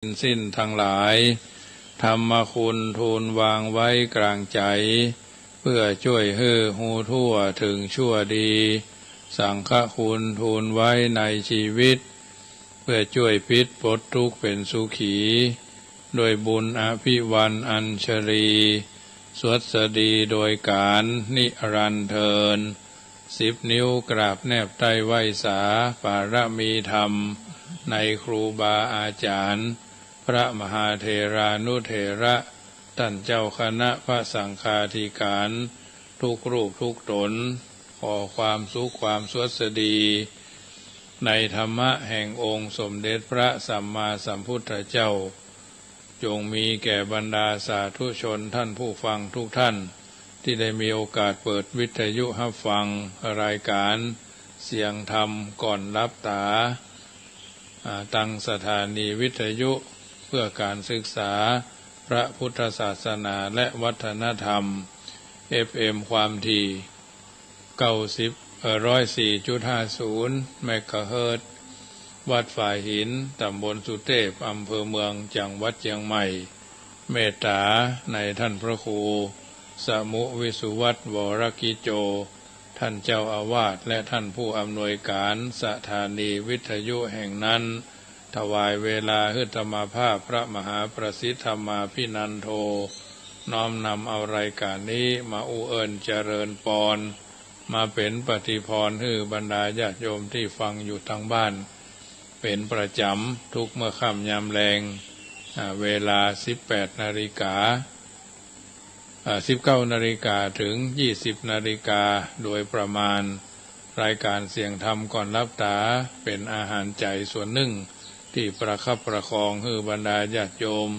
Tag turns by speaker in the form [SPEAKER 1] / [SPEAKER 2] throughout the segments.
[SPEAKER 1] สิ้นทั้งหลายธรรมคุณทูลวางไว้กลางใจเพื่อช่วยให้หูทั่วถึงชั่วดีสังฆคุณทูลไว้ในชีวิตเพื่อช่วยพิษปลดทุกข์เป็นสุขีโดยบุญอภิวันอัญชลีสวดสดีโดยการนิรันดร์เทิน10 นิ้วกราบแนบใต้ไหวสาปารมีธรรมในครูบาอาจารย์พระมหาเถรานุเถระท่านเจ้าคณะพระสังฆาธิการทุกรูปทุกตนขอความสุขความสวัสดีในธรรมะแห่งองค์สมเด็จพระสัมมาสัมพุทธเจ้าจงมีแก่บรรดาสาธุชนท่านผู้ฟังทุกท่านที่ได้มีโอกาสเปิดวิทยุรับฟังรายการเสียงธรรมก่อนรับตาตั้งสถานีวิทยุเพื่อการศึกษาพระพุทธศาสนาและวัฒนธรรม FM ความถี่104.50 เมกะเฮิรตซ์วัดฝ่ายหินตำบลสุเทพอำเภอเมืองจังหวัดเชียงใหม่เมตตาในท่านพระครูสมุวิสุวัตรวรกิโจท่านเจ้าอาวาสและท่านผู้อำนวยการสถานีวิทยุแห่งนั้นถวายเวลาให้ธรรมภาพพระมหาประสิทธธรรมาภินันโทน้อมนำเอารายการนี้มาอุเอิญเจริญปรมาเป็นปฏิพรให้บรรดาญาติโยมที่ฟังอยู่ทางบ้านเป็นประจำทุกเมื่อค่ำยามแลงเวลา 18 นาฬิกา19 นาฬิกาถึง 20 นาฬิกาโดยประมาณรายการเสียงธรรมก่อนรับตาเป็นอาหารใจส่วนหนึ่งที่ประคับประคองให้บรรดาญาติโยม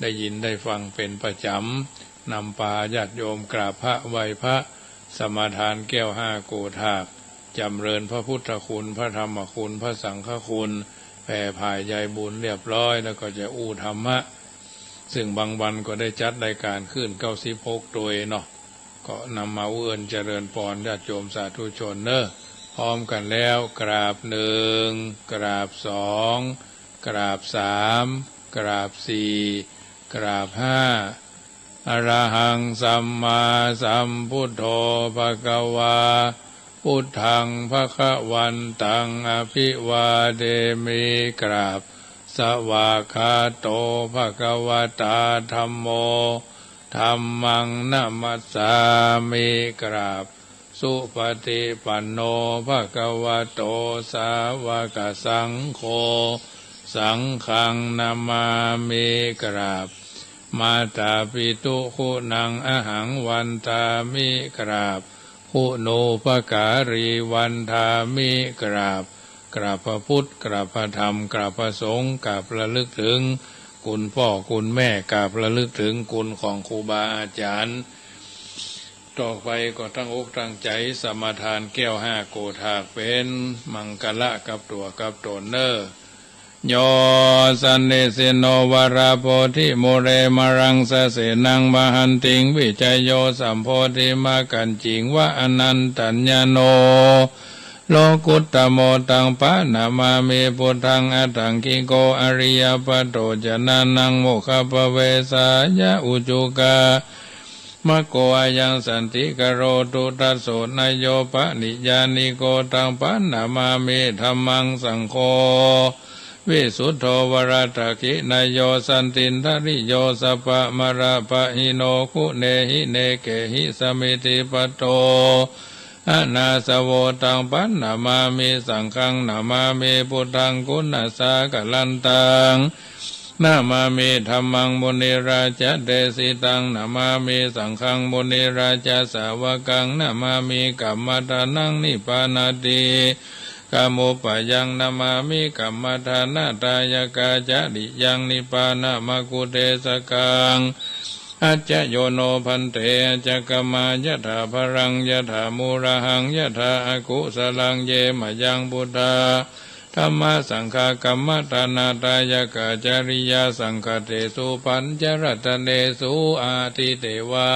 [SPEAKER 1] ได้ยินได้ฟังเป็นประจำนำพาญาติโยมกราบพระไหว้พระสมาทานแก้ว5 โกฐากจำเริญพระพุทธคุณพระธรรมคุณพระสังฆคุณแผ่ภายใจบุญเรียบร้อยแล้วก็จะอู้ธรรมะซึ่งบางวันก็ได้จัดรายการขึ้น96ตัวเนาะก็นำมาเอื้อนเจริญพรญาติโยมสาธุชนเนอะพร้อมกันแล้วกราบ1กราบ2กราบ3กราบ4กราบ5อรหังสัมมาสัมพุทโธภควาพุทธังภควันตังอภิวาเทมิกราบสวากขาโตภควตาธัมโมธัมมังนะมัสสามิกราบสุปฏิปันโนภควโตสาวกสังโฆสังฆังนามามิกราบมาตาปิตุคุณังอหังวันทามิกราบคุณูปการีวันทามิกราบกราบพระพุทธกราบพระธรรมกราบพระสงฆ์กราบระลึกถึงคุณพ่อคุณแม่กราบระลึกถึงคุณของครูบาอาจารย์ต่อไปก็ตั้งอกตั้งใจสมาทานแก้ว5 โกฐากเป็นมังคละกับตัวกับตนเนอโยสันเนเสโนวราโพธิโมเรมรังสะเสนังมหันติงวิจัยโยสัมโพธิมากันจิงวะอนันตัญญโนโลกุตตโมตังปะนามาเมพุทธังอัตถังคิโกอริยปัตโตจนานังโมคขปเวสายะอุจุกามะโกอายังสันติกโรตุตัสโสนโยปะนิยานิโกตังปะนามาเมธัมมังสังโฆวิสุทโธวรตกินโยสันตินทริโยสปะมระปะหิโนคุเนหิเนเกหิสมิติปโตอนาสโวตังปันนามามิสังฆังนามามิพุทธังกุณสากลันตังนามามิธัมมังมุนิราชเดสิตังนามามิสังฆังมุนิราชสาวกังนามามิกัมมัฏฐานังนิพพานาติกามุปยังนามามิกัมมัฏฐานาตายกาจริยังนิพพานามกุเทสกังอัจจโยโนพันเตอัจจกมายะถาภรังยะถามูระหังยะถาอากุสลังเยมยังบุตตาธรรมะสังฆกัมมัฏฐานาตายกาจริยาสังฆเตสุปัญจรัตเนสุอาทิเตวา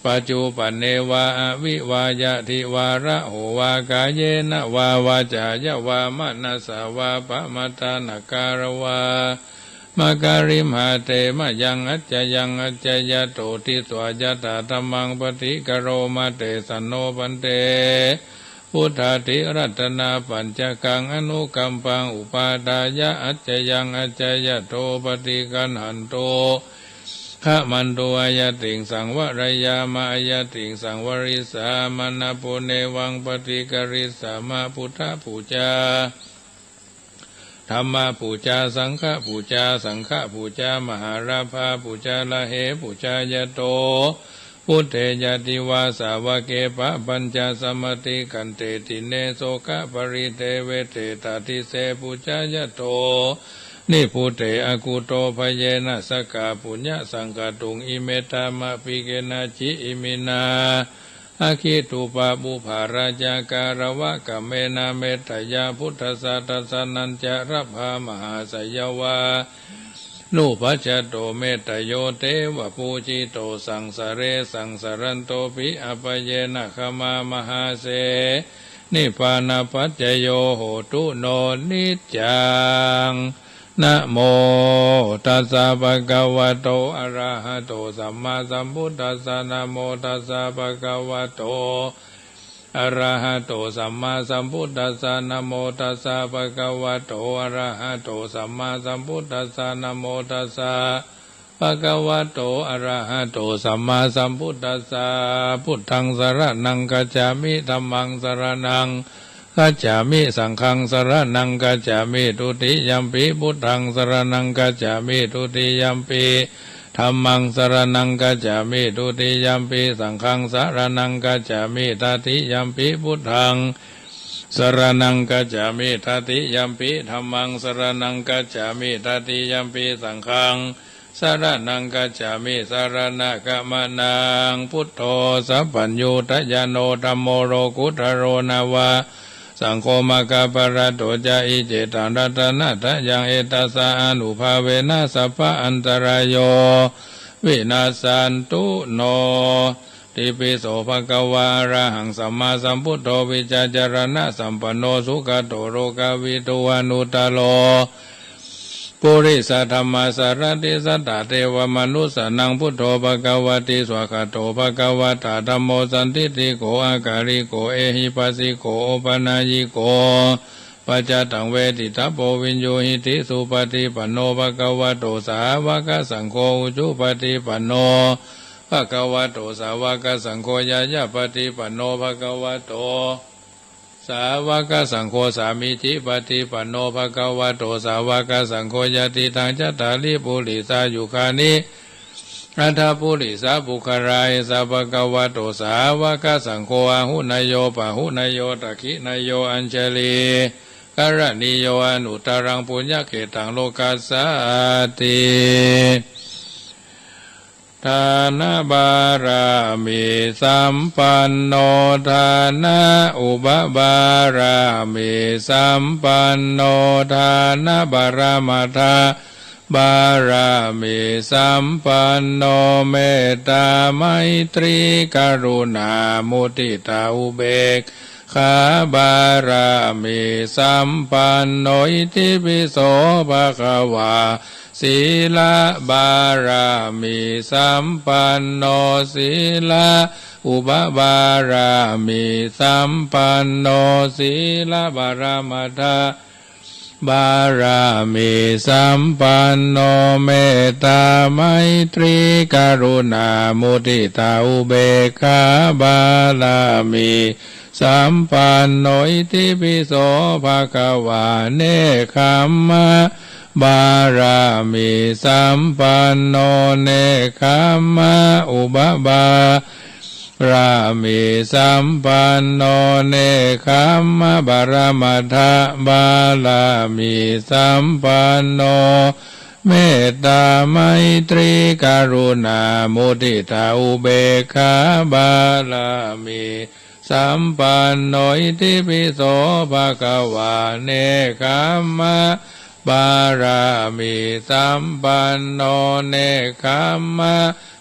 [SPEAKER 1] ปัจจุปันเนวาอวิวายะทิวาระโหวากายเยนะวาวาจายะวามนัสสาวาปะมัตตานาการวา มาการิมหาเตมะยังอัจจยังอัจจยโตทิสวายตาธัมมังปฏิกโรมาเตสันโนปันเตพุทธาธิรัตนาปัญจกังอนุกัมปังอุปาทายะอัจจยังอัจจยโตปฏิกันหันโตขะมันโตอายติงสังวรยามาอายติงสังวริสามนาปุเนวังปฏิกริสามาพุทธปูจาธรรมปูจาสังฆปูจาสังฆปูจามหาราภาปูจาละเหปูจายโตพุทเทยติวาสาวเกปะปัญจสมติกันเตติเนโสกะปริเทเวเตตติเสปูจายโตนิพุเตอกุโตภเยนะสกาปุญญสังกตุงอิเมตามะปิเกนะจิอิมินาอาคิตุปะบุภาราจาการวะกะเมนะเมตยาพุทธสัตสนัญจระภามหาสยวานุปัจจโตเมตโยเตวะปูจิโตสังสเรสังสรันโตปิอปเยนะขมามหาเสนิพพานาปัจจโยโหตุโนนิจจังนะโมตัสสะภะคะวะโตอะระหะโตสัมมาสัมพุทธัสสะนะโมตัสสะภะคะวะโตอะระหะโตสัมมาสัมพุทธัสสะนะโมตัสสะภะคะวะโตอะระหะโตสัมมาสัมพุทธัสสะนะโมตัสสะภะคะวะโตอะระหะโตสัมมาสัมพุทธัสสะพุทธังสรณังกัจฉามิธัมมังสรณังกัจฉามิสังฆังสรณังกัจฉามิทุติยัมปิพุทธังสรณังกัจฉามิทุติยัมปิธัมมังสรณังกัจฉามิทุติยัมปิสังฆังสรณังกัจฉามิตติยัมปิพุทธังสรณังกัจฉามิตติยัมปิธัมมังสรณังกัจฉามิตติยัมปิสังฆังสรณังกัจฉามิสรณะกะมะนังพุทโธสัพพัญญูตยโนธัมโมโรกุตโรนาวาสังโฆมะกะปะระโตจาอิเจตังรัตนะทะยังเอตัสสะอนุภาเวนะสัพพะอันตรายโยวินาสันตุโนติปิโสภะคะวะอะระหังสัมมาสัมพุทโธวิจารณะสัมปันโนสุขโตโรกาวิตุวานุตโลปุริสัทธัมมาสารติสัตตะเทวมนุสสนังพุทโธภคะวะติสวากขาโตภคะวะตาธัมโมสันติติโกอาการิโกเอหิปัสสิโกโอปนายิโกปัจจตังเวทิตาโพวินโยหิติสุปฏิปันโนภคะวะโตสาวกสังโฆอุจุปฏิปันโนภคะวะโตสาวกสังโฆยายาปฏิปันโนภคะวะโตสาวกสังโฆสามิจิปฏิปันโนภะคะวะโตสาวกสังโฆยติทางจัตตาลิปุริสายุคานิอัฏฐปุริสาบุคารายสัพพะคะวะโตสาวกสังโฆอาหุนายโยปะหุนายโยตักขินายโยอัญเชลีกรณีโยอนุตรังปุญญเขตังโลกัสสติทานะบารมีสัมปันโนทานะอุปบารมีสัมปันโนทานะบารมัทธาบารมีสัมปันโนเมตตาไมตรีกรุณามุทิตาอุเบกขาบารมีสัมปันโนอิติปิโสภะคะวาศีลบารมีสัมปันโนศีลอุปบารมีสัมปันโนศีลบารมัทธาบารมีสัมปันโนเมตตาไมตรีกรุณามุทิตาอุเบกขาบารมีสัมปันโนอิติปิโสภะคะวาเนคขมมะบารมีสัมปันโนเนคขมมะอุปบารมีสัมปันโนเนคขมมะบารมัทธาบารมีสัมปันโนเมตตาไมตรีกรุณามุทิตาอุเบกขาบารมีสัมปันโนอิติปิโสภะคะวาเนคขมมะบารมีสัมปันโนเนคขมมะ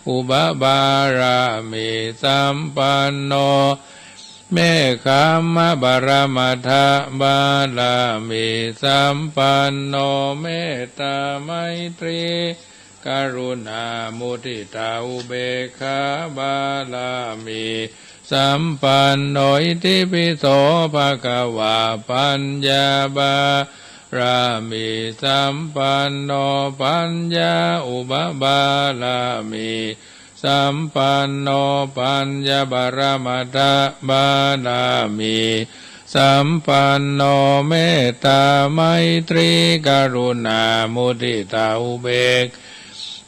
[SPEAKER 1] อุปบารมีสัมปันโนเม เมฆขามะบารมัทธบาลามีสัมปันโนเมตตาไมตรีกรุณามุทิตาอุเบกขาบาลามีสัมปันโนอิติปิโสภะคะวะปัญญาบารามีสัมปันโนปัญญาอุบาบาลามีสัมปันโนปัญญาบารมัตถบาลามีสัมปันโนเมตตาไมตรีกรุณามุทิตาอุเบก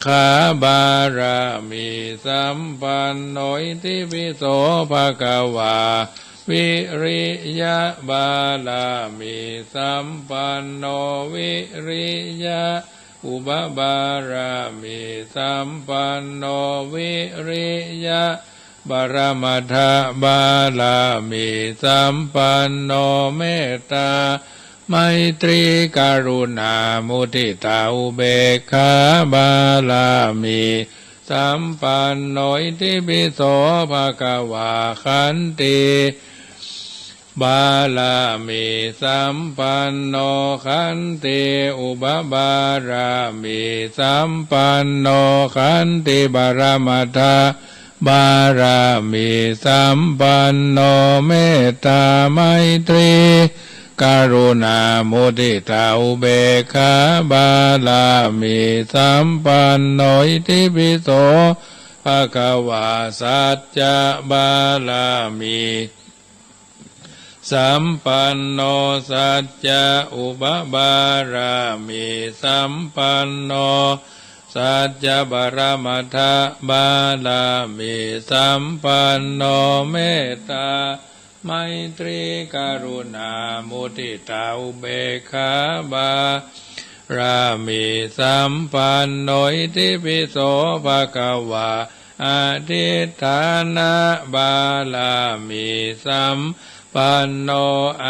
[SPEAKER 1] ขาบารามีสัมปันโนอิติปิโสภะคะวะวิริยะบาลามีสัมปันโนวิริยะอุบาบารามีสัมปันโนวิริยะบารมัทธบาลามีสัมปันโนเมตตาไมตรีกรุณามุทิตาอุเบกขาบาลามีสัมปันโนอิติปิโสภะคะวะขันติบาลามีสัมปันโนขันติอุบาบารามีสัมปันโนขันติบารมัทธบารามีสัมปันโนเมตตาไมตรีกรุณามุทิตาอุเบกขาบาลามีสัมปันโนอิติปิโสภะคะวะสัจจะบาลามีสัมปันโนสัจจะอุบาบารามีสัมปันโนสัจจะบารมัทธบาลามีสัมปันโนเมตตาไมตรีกรุณามุทิตาอุเบกขาบารามีสัมปันโนอิติปิโสภะคะวะอธิฏฐานะบาลามีสัมปันโนอ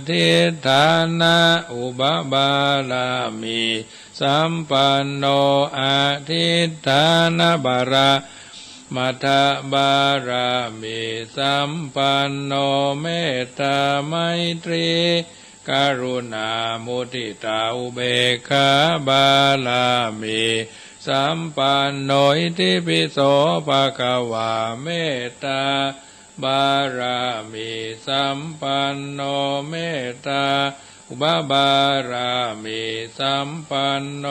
[SPEAKER 1] ธิฏฐานะอุบาบาลามีสัมปันโนอธิฏฐานะบารมัทธบารามีสัมปันโนเมตตาไมตรีกรุณามุทิตาอุเบกขาบาลามีสัมปันโนอิติปิโสภะคะวะเมตตาบารามีสัมปันโนเมตตาอุบาบารามีสัมปันโน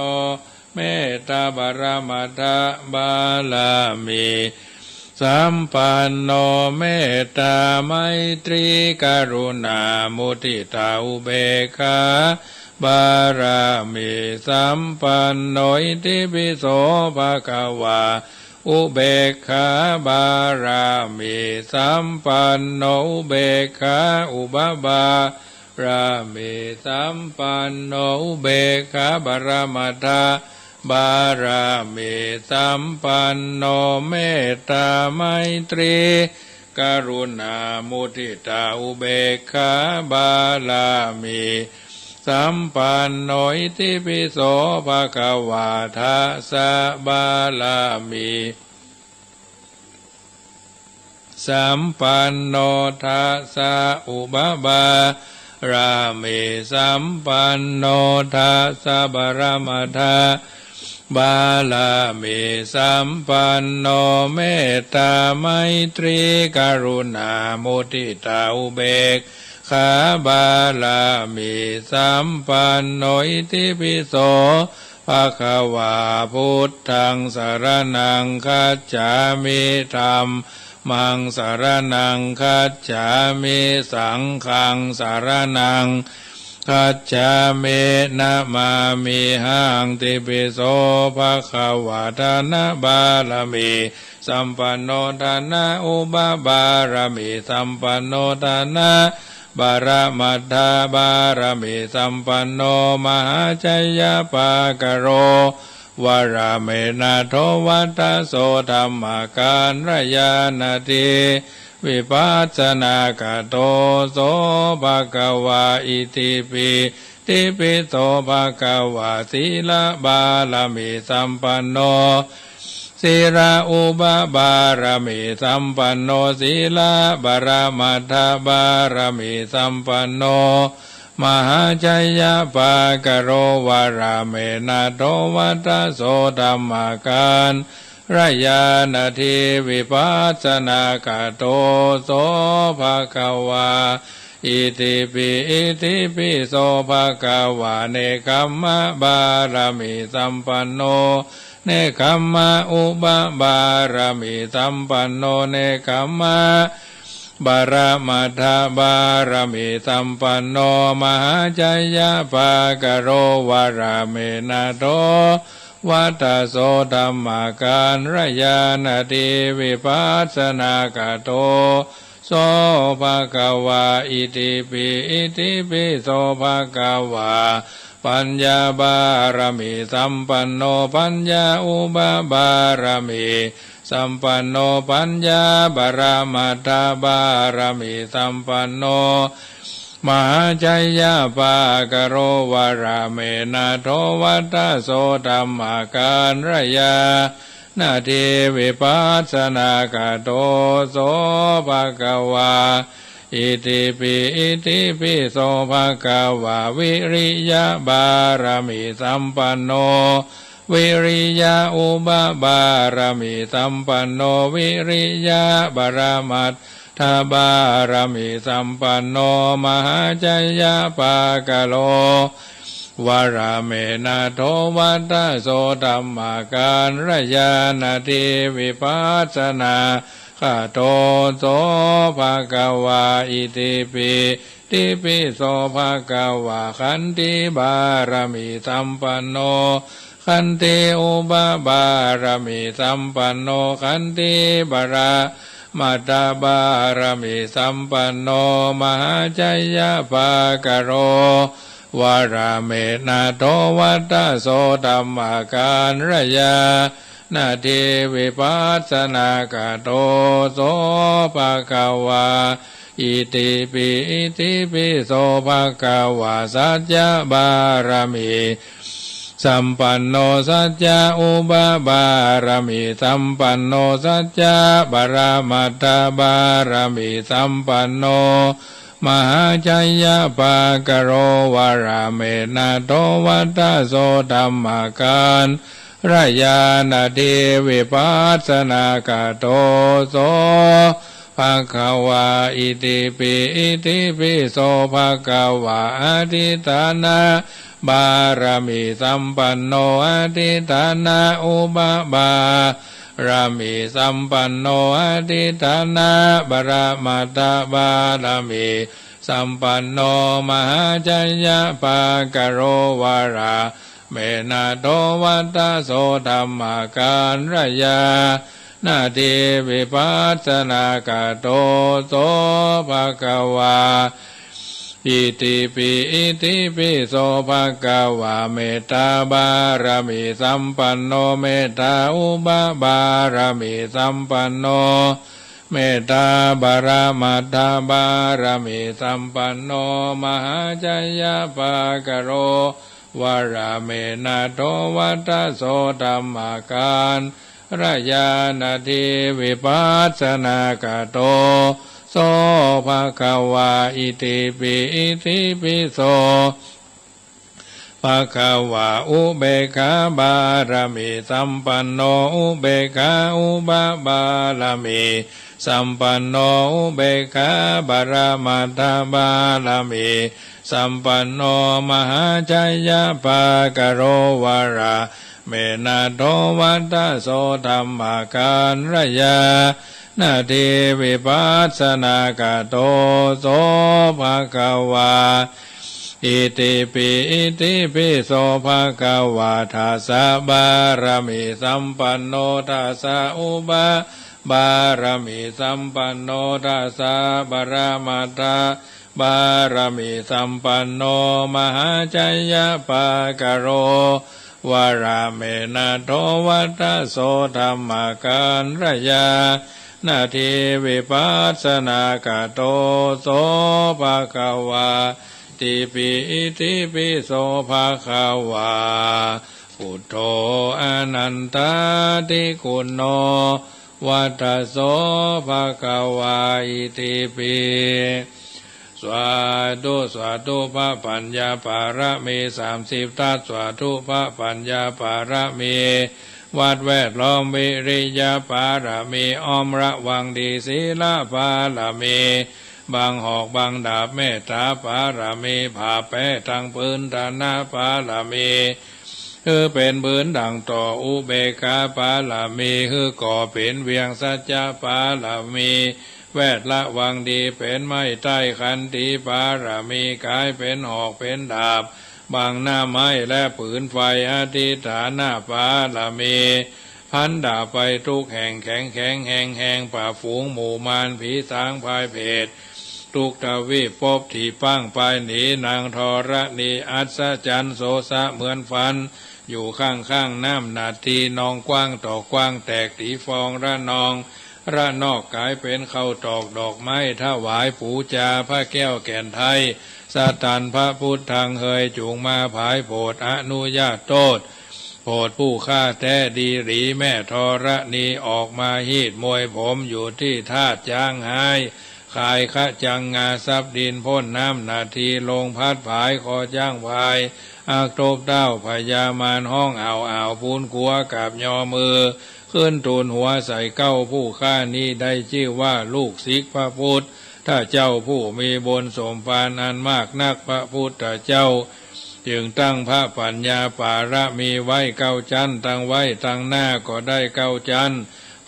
[SPEAKER 1] เมตตาบารมัทธบาลามีสัมปันโนเมตตาไมตรีกรุณามุทิตาอุเบกขาบารามีสัมปันโนอิติปิโสภะคะวะอุเบกขาบารามีสัมปันโนอุเบกขาอุบาบารามีสัมปันโนอุเบกขาบารมัทธบารามีสัมปันโนเมตตาไมตรีกรุณามุทิตาอุเบกขาบาลามีสัมปันโนอิติปิโสภะคะวะทัสสะบาลามีสัมปันโนทัสสะอุบาบารามีสัมปันโนทัสสะบารมัทธบาลามีสัมปันโนเมตตาไมตรีกรุณามุทิตาอุเบกขาบาลามีสัมปันโนอิติปิโสภะคะวะพุทธังสรณังคัจฉามิธัมมังสรณังคัจฉามิสังฆังสรณังคัจฉามินะมามิหังติปิโสภะคะวะทานะบาลามีสัมปันโนทานะอุบาบารมีสัมปันโนทานะบารมัทธบารมีสัมปันโนมหาชัยปากโรวราเมนะโทวัตโสธรรมการระยานาทีวิปัสสนากโตโสภะคะวะอิติปิติปิโสภะคะวะศีลบาลามีสัมปันโน ศีลาอุปบารมีสัมปันโนศีลาบารมัตถบารมีสัมปันโนมหาชัยยะปากโรวาราเมนะโทวัตโสธัมมาการรยานาทีวิปัสสนากโตโสภะคะวาอิติปิโสภะคะวาเนคัมมะบารมีสัมปันโนเนคัมมะอุปบารมีสัมปันโนเนคัมมะบารมัตถบารมีสัมปันโนมหาชัยยะภากโรวาราเมนะโตวัตโสธัมมาการรยานาทีวิปัสสนากโตโสภะคะวาอิติปิโสภะคะวาปัญญาบารมีสัมปันโนปัญญาอุปบารมีสัมปันโนปัญญาบารมัตถบารมีสัมปันโนมหาชัยยะปากโรวาราเมนะโทวัตโสธัมมาการรยานาทีวิปัสสนากโตโสภะคะวาอิติปิโสภะคะวาวิริยะบารมีสัมปันโนวิริยะอุปบารมีสัมปันโนวิริยะบารมัตถบารมีสัมปันโนมหาชัยยะปากโลวาราเมนะโทวัตโสธัมมาการรยานาทีวิปัสสนาคโตโสภะคะวาอิติปิโสภะคะวาขันติบารมีสัมปันโนขันติอุปบารมีสัมปันโนขันติบารมัตถบารมีสัมปันโนมหาชัยยะภากโรวาราเมนะโทวัตโสธัมมาการรยานาทีวิปัสสนากโตโสภะคะวาอิติปิโสภะคะวาสัจจะบารมีสัมปันโนสัจจะอุปบารมีสัมปันโนสัจจะบารมัตถบารมีสัมปันโนมหาชัยยะปากโรวาราเมนะโทวัตโสธัมมาการรยานาทีวิปัสสนากโตโสภะคะวาอิติปิโสภะคะวาอธิฐานะบารมีสัมปันโนอธิฐานะอุปบารมีสัมปันโนอธิฐานะบารมัตถบารมีสัมปันโนมหาชัยยะปากโรวาราเมนะโทวัตโสธัมมาการรยานาทีวิปัสสนากโตโสภะคะวาอิติปิโสภะคะวาเมตตาบารมีสัมปันโนเมตตาอุปบารมีสัมปันโนเมตตาบารมัตถบารมีสัมปันโนมหาชัยยะปากโรวาราเมนะโทวัตโสธัมมาการรยานาทีวิปัสสนากโตโสภะคะวาอิติปิโสภะคะวาอุเบกขาบารมีสัมปันโนอุเบกขาอุปบารมีสัมปันโนอุเบกขาบารมัตถบารมีสัมปันโนมหาชัยยะปากโรวาราเมนะโทวัตโสธัมมาการรยานาทีวิปัสสนากโตโสภะคะวาอิติปิโสภะคะวาทัสสะบารมีสัมปันโนทัสสะอุปบารมีสัมปันโนทัสสะบารมัตถบารมีสัมปันโนมหาชัยยะปากโรวาราเมนะโทวัตโสธัมมาการรยานาทีวิปัสสนากโตโสภะคะวาติปิโสภะคะวา พุทโธอนันตาติคุณโนวัตโสภะคะวาอิติปิสวาธุพระปัญญาปารมี30ทัศสวาธุพระปัญญาปารมีวัดแวดล้อมวิริยะปารมีอ้อมระวังดีศีลปารมีบางหอกบางดาบเมตตาปารมีผ่าแป้ทางปืนธนาปารมีคือเป็นบืนดังต่ออุเบกาปาลามีคือก่อเป็นเวียงสัจจะปาลามีแวดละวังดีเป็นไม้ใต้ขันติปารามีกายเป็นหอกเป็นดาบบางหน้าไม้และผืนไฟอธิฐานาปาลามีพันดาบไปทุกแห่งแข็งแห่งป่าฝูงหมู่มารผีสางพายเพศทุกทวีปพบที่ปั้งไปหนีนางธรณีอัศจรรย์โสสะเหมือนฟันอยู่ข้างน้ำนาทีนองกว้างต่อกว้างแตกตีฟองระนองระนอกกายเป็นเข้าตอกดอกไม้ถวายปูจาพระแก้วแก่นไทยสตันพระพุทธังเฮยจูงมาภายโปรดอนุญาตโทษโปรดผู้ฆ่าแท้ดีหรีแม่ธรณีออกมาฮีดมวยผมอยู่ที่ธาตุจางหายขายขะจังงาซับดินพ่นน้ำนาทีลงพัดผายคอจ้างพายอักตบเต้าพญามารห้องอ่าวพูนกัวกับยอมือขึ้นตูนหัวใส่เก้าผู้ฆ่านี้ได้ชื่อว่าลูกศิษย์พระพุทธถ้าเจ้าผู้มีบุญสมภารอันมากนักพระพุทธเจ้าจึงตั้งพระปัญญาปารมีไว้เก้าชั้นตั้งไว้ตั้งหน้าก็ได้เก้าชั้น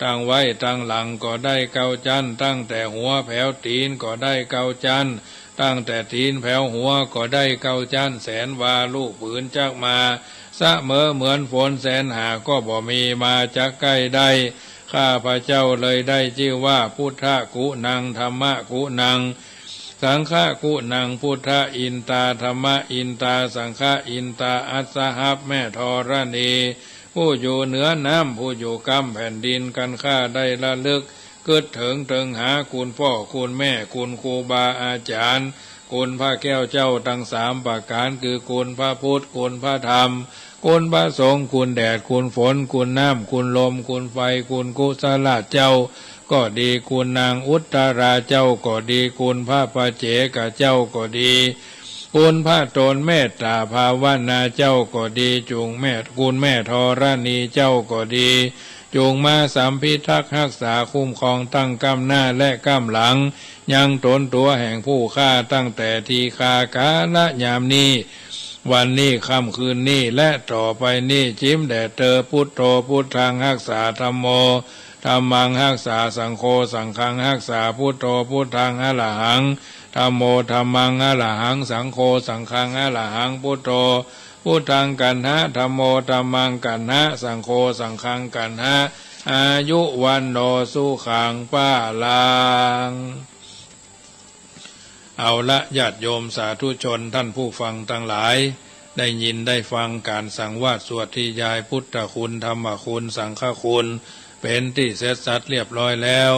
[SPEAKER 1] ตั้งไว้ตั้งหลังก็ได้เก้าชั้นตั้งแต่หัวแผ่วตีนก็ได้เก้าชั้นตั้งแต่ตีนแผ่วหัวก็ได้เก้าชั้นแสนวาลูกปืนจักมาเสมอเหมือนฝนแสนหาก็บ่มีมาจากใกล้ได้ข้าพระเจ้าเลยได้ชื่อว่าพุทธกุนังธรรมกุนังสังฆกุนังพุทธอินตาธรรมอินตาสังฆอินตาอัสสหับแม่ธรณีผู้อยู่เหนือน้ำผู้อยู่กำแผ่นดินกันข้าได้ละลึกเกิดถึงหาคุณพ่อคุณแม่คุณครูบาอาจารย์คุณพระแก้วเจ้าทั้ง3ประการคือคุณพระพุทธคุณพระธรรมคุณพระสงฆ์คุณแดดคุณฝนคุณน้ำคุณลมคุณไฟคุณกุศลเจ้าก็ดีคุณนางอุตราเจ้าก็ดีคุณพระปัจเจกเจ้าก็ดีคุณพระตนเมตตาภาวนาเจ้าก็ดีจุงแม่คุณแม่ธรณีเจ้าก็ดีจงมาสัมพิทักษ์รักษาคุ้มครองตั้งกำหน้าและกำหลังยังตนตัวแห่งผู้ฆ่าตั้งแต่ทีฆากาละยามนี้วันนี้ค่ำคืนนี้และต่อไปนี้จิ้มแด่เธอพุทโธพุทธังรักษาธัมโมธัมมังรักษาสังโฆสังฆังรักษาพุทโธพุทธังอรหังธัมโมธัมมังอรหังสังโฆสังฆังอรหังพุทโธพุทธังกันหะธัมโมธัมมังกันหะสังโฆสังฆังกันหะอายุวันโนสุขังปะลังเอาละญาติโยมสาธุชนท่านผู้ฟังทั้งหลายได้ยินได้ฟังการสังวาสสวดที่ยายพุทธคุณธรรมคุณสังฆคุณเป็นที่เสร็จสัดเรียบร้อยแล้ว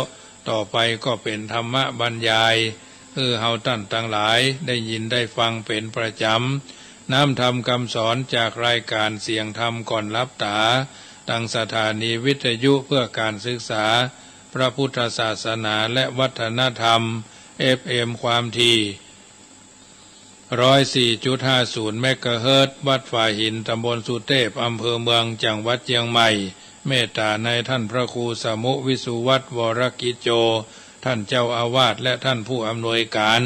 [SPEAKER 1] ต่อไปก็เป็นธรรมบรรยายเฮาท่านทั้งหลายได้ยินได้ฟังเป็นประจำน้ำธรรมคำสอนจากรายการเสียงธรรมก่อนรับตาตั้งสถานีวิทยุเพื่อการศึกษาพระพุทธศาสนาและวัฒนธรรม FM ความถี่ 104.50 เมกะเฮิรตซ์วัดฝ่ายหินตำบลสุเทพอำเภอเมืองจังหวัดเชียงใหม่เมตตาในท่านพระครูสมุวิสุวัตรวรกิจโจท่านเจ้าอาวาสและท่านผู้อำนวยการ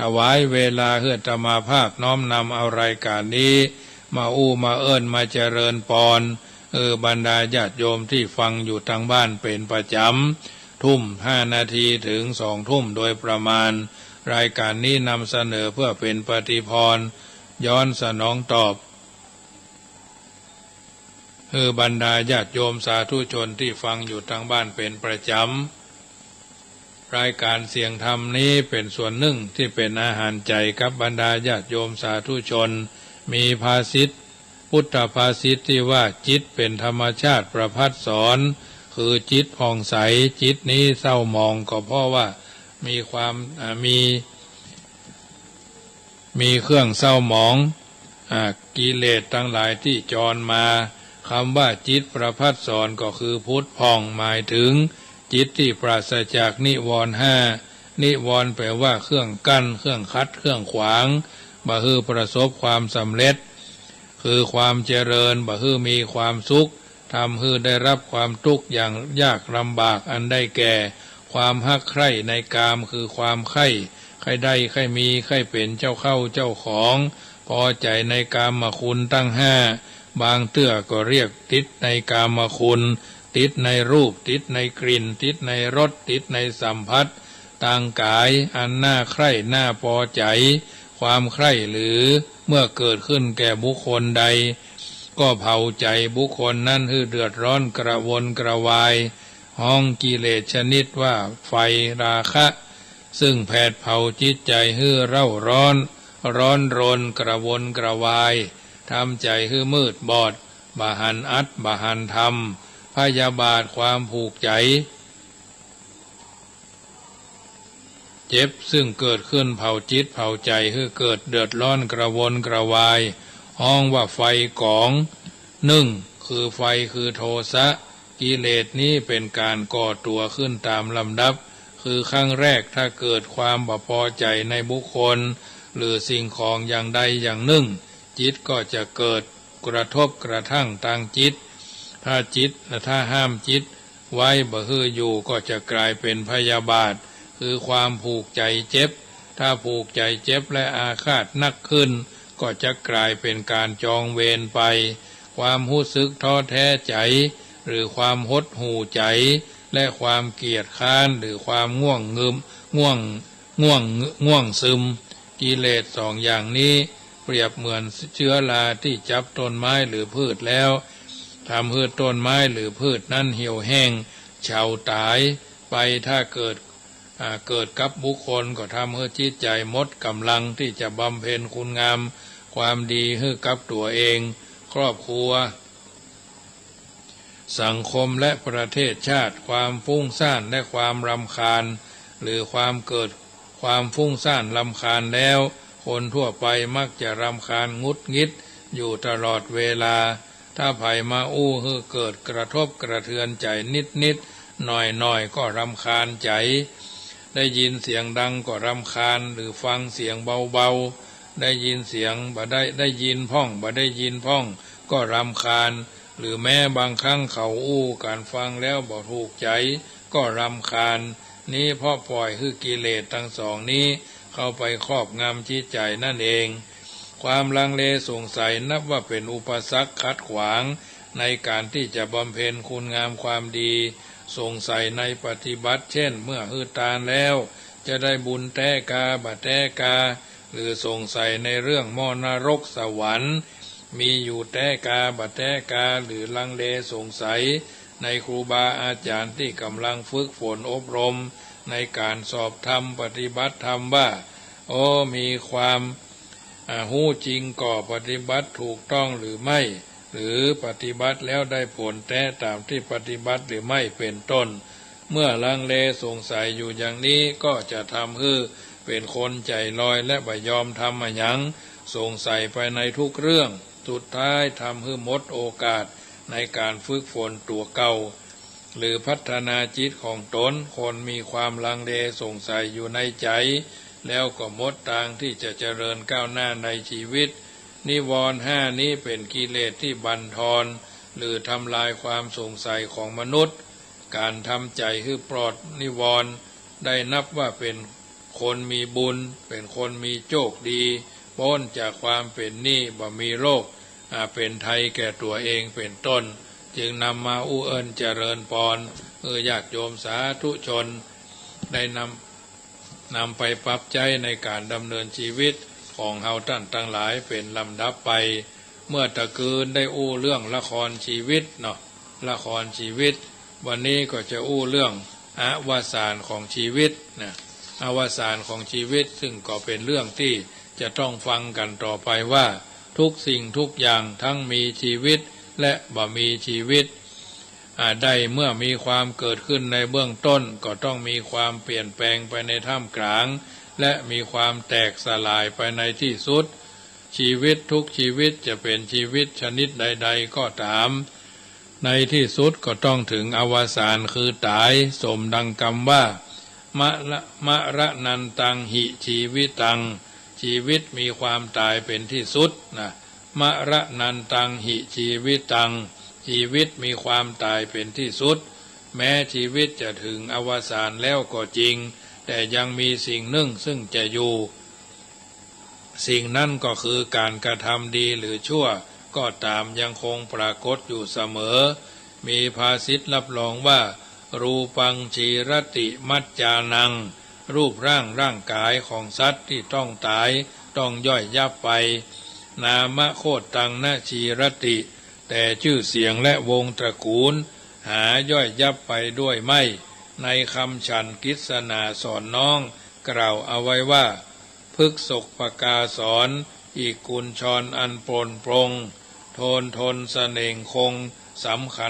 [SPEAKER 1] ถวายเวลาเฮือธรรมาภาพน้อมนำเอารายการนี้มามาเอิ้นมาเจริญปอนบรรดาญาติโยมที่ฟังอยู่ทางบ้านเป็นประจำทุ่ม5 นาทีถึง2 ทุ่มโดยประมาณรายการนี้นำเสนอเพื่อเป็นปฏิพรย้อนสนองตอบบรรดาญาติโยมสาธุชนที่ฟังอยู่ทางบ้านเป็นประจำรายการเสียงธรรมนี้เป็นส่วนหนึ่งที่เป็นอาหารใจกับบรรดาญาติโยมสาธุชนมีภาษิตพุทธภาษิตที่ว่าจิตเป็นธรรมชาติประภัสสรคือจิตผ่องใสจิตนี้เศร้าหมองก็เพราะว่ามีความมีเครื่องเศร้าหมอง กิเลสทั้งหลายที่จรมาคำว่าจิตประภัสสรก็คือพุทธพองหมายถึงจิตที่ปราศจากนิวรณ์ห้านิวรณ์แปลว่าเครื่องกั้นเครื่องคัดเครื่องขวางบ่ฮือประสบความสำเร็จคือความเจริญบ่ฮือมีความสุขทำให้ได้รับความทุกข์อย่างยากลำบากอันได้แก่ความฮักใคร่ในกามคือความใคร่ได้ใคร่มีใคร่เป็นเจ้าเข้าเจ้าของพอใจในกามคุณตั้งห้าบางเตื้อก็เรียกติดในกามคุณติดในรูปติดในกลิ่นติดในรสติดในสัมผัสทางกายอันน่าใคร่น่าพอใจความใคร่หรือเมื่อเกิดขึ้นแก่บุคคลใดก็เผาใจบุคคลนั้นให้เดือดร้อนกระวนกระวายห้องกิเลสชนิดว่าไฟราคะซึ่งแผดเผาจิตใจให้เร่าร้อนรนกระวนกระวายทำใจให้มืดบอดบาหันอัดบาหันธรรมพยาบาทความผูกใจเจ็บซึ่งเกิดขึ้นเผาจิตเผาใจให้เกิดเดือดร้อนกระวนกระวายห้องว่าไฟกองคือไฟคือโทสะกิเลสนี้เป็นการก่อตัวขึ้นตามลำดับคือครั้งแรกถ้าเกิดความบ่พอใจในบุคคลหรือสิ่งของอย่างใดอย่างหนึ่งจิตก็จะเกิดกระทบกระทั่งทางจิตถ้าห้ามจิตไว้บ่ฮืออยู่ก็จะกลายเป็นพยาบาทคือความผูกใจเจ็บถ้าผูกใจเจ็บและอาฆาตนักขึ้นก็จะกลายเป็นการจองเวรไปความรู้สึกท้อแท้ใจหรือความหดหู่ใจและความเกียจค้านหรือความง่วงซึมกิเลสสองอย่างนี้เปรียบเหมือนเชื้อราที่จับต้นไม้หรือพืชแล้วทำให้ต้นไม้หรือพืชนั้นเหี่ยวแห้งเฉาตายไปถ้าเกิดกับบุคคลก็ทำให้จิตใจหมดกำลังที่จะบำเพ็ญคุณงามความดีให้กับตัวเองครอบครัวสังคมและประเทศชาติความฟุ้งซ่านและความรำคาญหรือความเกิดความฟุ้งซ่านรำคาญแล้วคนทั่วไปมักจะรำคาญงุดงิดอยู่ตลอดเวลาถ้าไผมาอู้ให้เกิดกระทบกระเทือนใจนิดหน่อยก็รำคาญใจได้ยินเสียงดังก็รำคาญหรือฟังเสียงเบาได้ยินเสียงบ่ได้ยินพ้องบ่ได้ยินพ้องก็รำคาญหรือแม้บางครั้งเขาอู้การฟังแล้วบ่ถูกใจก็รำคาญนี้เพราะปล่อยให้กิเลสทั้งสองนี้เข้าไปครอบงำจิตใจนั่นเองความลังเลสงสัยนับว่าเป็นอุปสรรคขัดขวางในการที่จะบำเพ็ญคุณงามความดีสงสัยในปฏิบัติเช่นเมื่อฮือตานแล้วจะได้บุญแท้กาบะแท้กาหรือสงสัยในเรื่องมรรคสวรรค์มีอยู่แท้กาบะแท้กาหรือลังเลสงสัยในครูบาอาจารย์ที่กำลังฝึกฝนอบรมในการสอบธรรมปฏิบัติธรรมว่ามีความหู้จริงก่อปฏิบัติถูกต้องหรือไม่หรือปฏิบัติแล้วได้ผลแท้ตามที่ปฏิบัติหรือไม่เป็นต้นเมื่อลังเลสงสัยอยู่อย่างนี้ก็จะทำให้เป็นคนใจลอยและบ่ยอมทำหยังสงสัยไปในทุกเรื่องสุดท้ายทำให้หมดโอกาสในการฝึกฝนตัวเก่าหรือพัฒนาจิตของตนคนมีความลังเลสงสัยอยู่ในใจแล้วก็หมดทางที่จะเจริญก้าวหน้าในชีวิตนิวรณ์ห้านี้เป็นกิเลสที่บั่นทอนหรือทำลายความสงสัยของมนุษย์การทำใจให้ปลอดนิวรณ์ได้นับว่าเป็นคนมีบุญเป็นคนมีโชคดีพ้นจากความเป็นหนี้บ่มีโรคเป็นไทยแก่ตัวเองเป็นต้นจึงนำมาอู้เอิญเจริญพรญาติโยมสาธุชนได้นำไปปรับใจในการดำเนินชีวิตของเฮาท่านทั้งหลายเป็นลำดับไปเมื่อตะคืนได้อู้เรื่องละครชีวิตเนาะละครชีวิตวันนี้ก็จะอู้เรื่องอวสานของชีวิตนะอวสานของชีวิตซึ่งก็เป็นเรื่องที่จะต้องฟังกันต่อไปว่าทุกสิ่งทุกอย่างทั้งมีชีวิตและบ่มีชีวิตได้เมื่อมีความเกิดขึ้นในเบื้องต้นก็ต้องมีความเปลี่ยนแปลงไปในท่ามกลางและมีความแตกสลายไปในที่สุด ชีวิตทุกชีวิตจะเป็นชีวิตชนิดใดๆก็ตามในที่สุดก็ต้องถึงอวสานคือตายสมดังกรรมว่ามะระนันตังหิชีวิตังชีวิตมีความตายเป็นที่สุดนะมะระนันตังหิชีวิตังชีวิตมีความตายเป็นที่สุดแม้ชีวิตจะถึงอวสานแล้วก็จริงแต่ยังมีสิ่งหนึ่งซึ่งจะอยู่สิ่งนั้นก็คือการกระทำดีหรือชั่วก็ตามยังคงปรากฏอยู่เสมอมีภาษิตรับรองว่ารูปังชีรติมัจจานังรูปร่างกายของสัตว์ที่ต้องตายต้องย่อยยับไปนามโคตังนชีรติแต่ชื่อเสียงและวงตระกูลหาย่อยยับไปด้วยไม่ในคำฉันกิษณาสอนน้องกล่าวเอาไว้ว่าพฤกษกปกาสอนอีกุลชรอันปรนปรงโทนทนเสน่งคงสำคั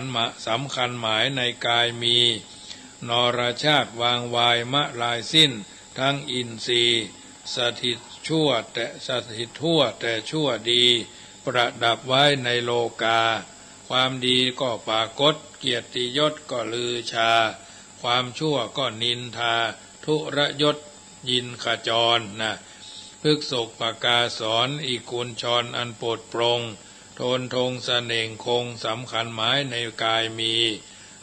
[SPEAKER 1] ญหมายในกายมีนรชาติวางวายมะลายสิ้นทั้งอินทรีย์สถิตทั่วแต่ชั่วดีประดับไว้ในโลกาความดีก็ปรากฏเกียรติยศก็ลือชาความชั่วก็นินทาทุรยศยินขจรนะพฤกษกปกาสอนอีกุลชรอันโปรดปรงโทนทงเสน่งคงสำคัญหมายในกายมี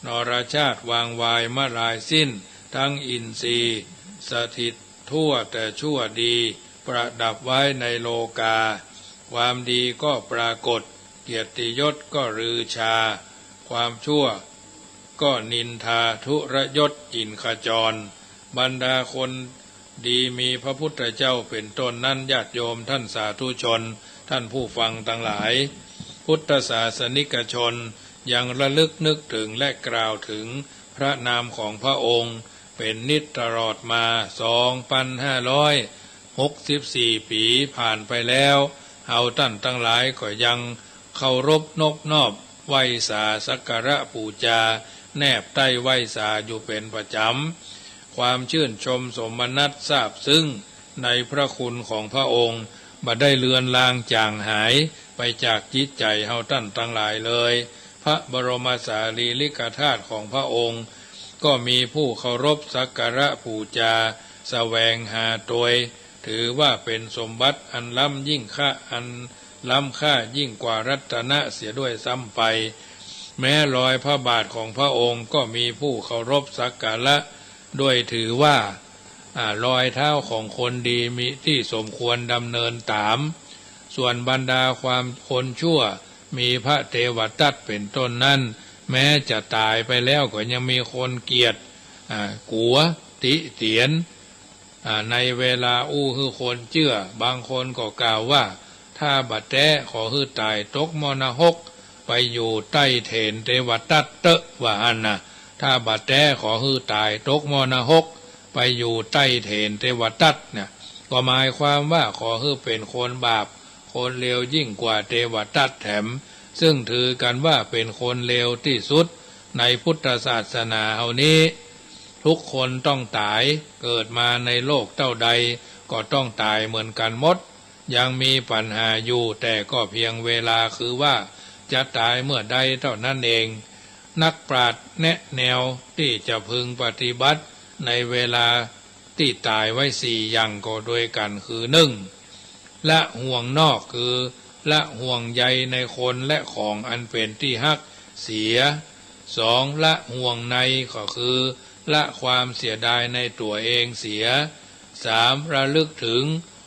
[SPEAKER 1] นรชาติวางวายมะลายสิ้นทั้งอินทรีย์สถิตทั่วแต่ชั่วดีประดับไว้ในโลกาความดีก็ปรากฏเกียรติยศก็รือชาความชั่วก็นินทาทุรยศยินขจรบรรดาคนดีมีพระพุทธเจ้าเป็นต้นนั้นญาติโยมท่านสาธุชนท่านผู้ฟังทั้งหลายพุทธศาสนิกชนยังระลึกนึกถึงและกล่าวถึงพระนามของพระองค์เป็นนิจตลอดมา 2,564 ปีผ่านไปแล้วเฮาท่านทั้งหลายก็ยังเคารพนบนอบไหว้สาสักการะบูชาแนบใต้ไหว้สาอยู่เป็นประจำความชื่นชมสมนัสซาบซึ้งในพระคุณของพระองค์บ่ได้เลือนลางจางหายไปจากจิตใจเฮาท่านทั้งหลายเลยพระบรมสารีริกธาตุของพระองค์ก็มีผู้เคารพสักการะบูชาแสวงหาโดยถือว่าเป็นสมบัติอันล้ำยิ่งค่ายิ่งกว่ารัตนะเสียด้วยซ้ำไปแม้รอยพระบาทของพระองค์ก็มีผู้เคารพสักการะด้วยถือว่ารอยเท้าของคนดีมีที่สมควรดำเนินตามส่วนบรรดาความคนชั่วมีพระเทวทัตเป็นต้นนั้นแม้จะตายไปแล้วก็ยังมีคนเกลียดกัวติเตียนในเวลาคือคนเชื่อบางคนก็กล่าวว่าถ้าบัดแท้ขอฮือตายตกมรณะไปอยู่ใต้เถนเทวทัตเตว่าอันนะถ้าบัดแท้ขอฮือตายตกมรณะไปอยู่ใต้เถนเทวทัตเนี่ยก็หมายความว่าขอฮือเป็นคนบาปคนเลวยิ่งกว่าเทวทัตแถมซึ่งถือกันว่าเป็นคนเลวที่สุดในพุทธศาสนาเฮานี้ทุกคนต้องตายเกิดมาในโลกเท่าใดก็ต้องตายเหมือนกันหมดยังมีปัญหาอยู่แต่ก็เพียงเวลาคือว่าจะตายเมื่อใดเท่านั้นเองนักปราชญ์แนะแนวที่จะพึงปฏิบัติในเวลาที่ตายไว้4อย่างก็โดยกันคือ1ละห่วงนอกคือละห่วงใยในคนและของอันเป็นที่ฮักเสีย2ละห่วงในก็คือละความเสียดายในตัวเองเสีย3ระลึกถึง